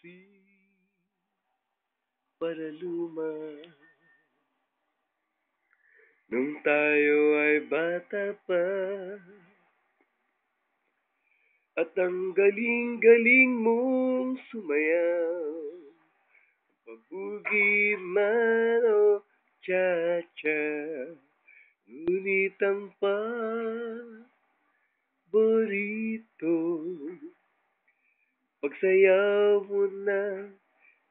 di paraluma. Nung tayo ay bata pa, at ang galing-galing mong sumayaw. Pabugi man o cha-cha, ngunit ang paborito, pagsayaw mo na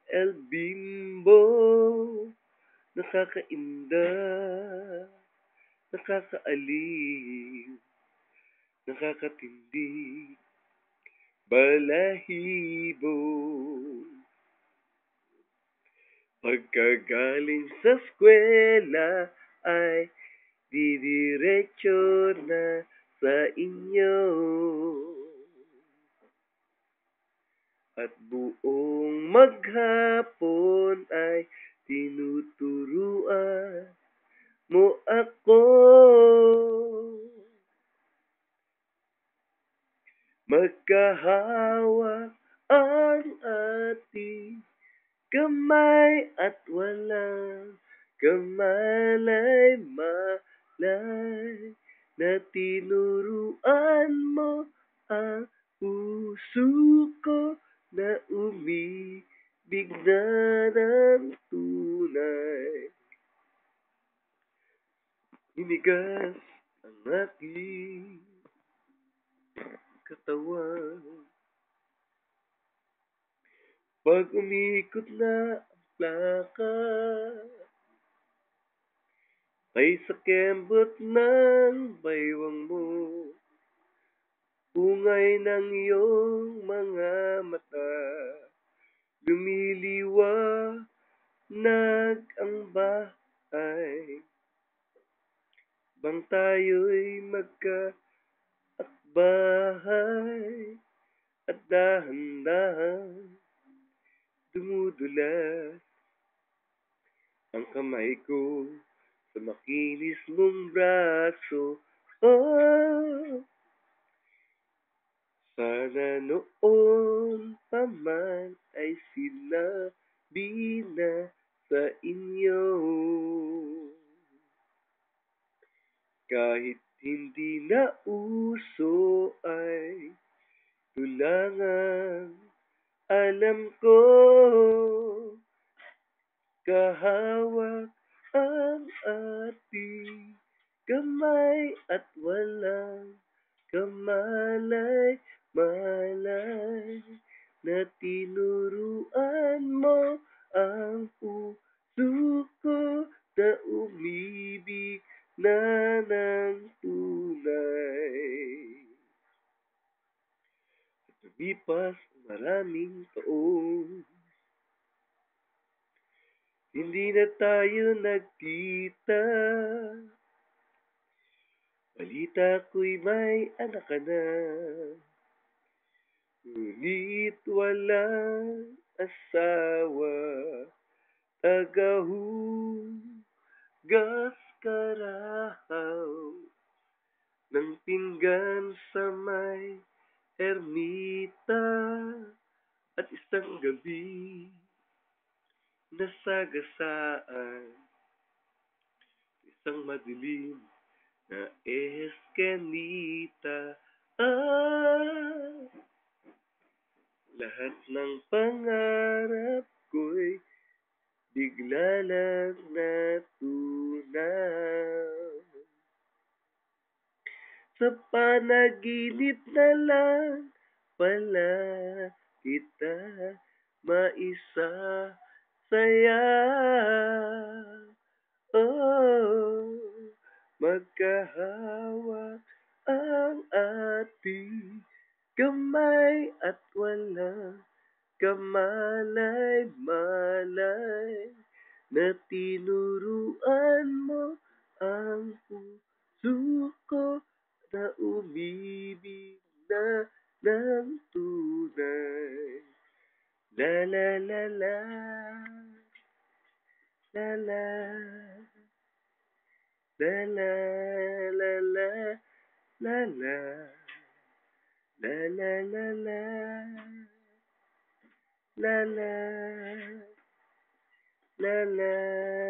El Bimbo, nakakainda, nakakaaliw, nakakatindi, balahibo. Pagkagaling sa eskwela ay didiretso na sa inyo. At buong maghapon ay tinuturuan mo ako. Magkahawak ang ating kamay at walang kamalay-malay na tinuruan mo ang puso ko na umibig na ng tunay. Inigas ang aking katawan pag umikot na ang plaka ay sa kembot ng baywang mo, ungay ng iyong mga mata, lumiliwanag ang bahay, bang tayo'y magkaakbahay at dahan-dahan dumudulas ang kamay ko sa makinis mong braso. Oh, sana noon pa man ay sinabi na sa inyo. Kahit hindi na uso ay tulangan, alam ko kahawak ang ating kamay at walang kamalay-malay na tinuruan mo ang puso ko na umibig na ng tunay. At lumipas maraming taon, hindi na tayo nagkita. Balita ko'y may anak ka na, ngunit walang asawa. Tagahugas ka raw ng pinggan sa may ermita, at isang gabi nasagasaan isang madilim na eskenita. Lahat ng pangarap ko'y bigla lang natunaw. Sa panaginip na lang pala kita maisasaya. Oh, magkahawak ang ating kamay at walang kamalay-malay na tinuruan mo ang puso ko na umibig na ng tunay. La la la la, la la, la la la la, la la, la la la la. La la, la la.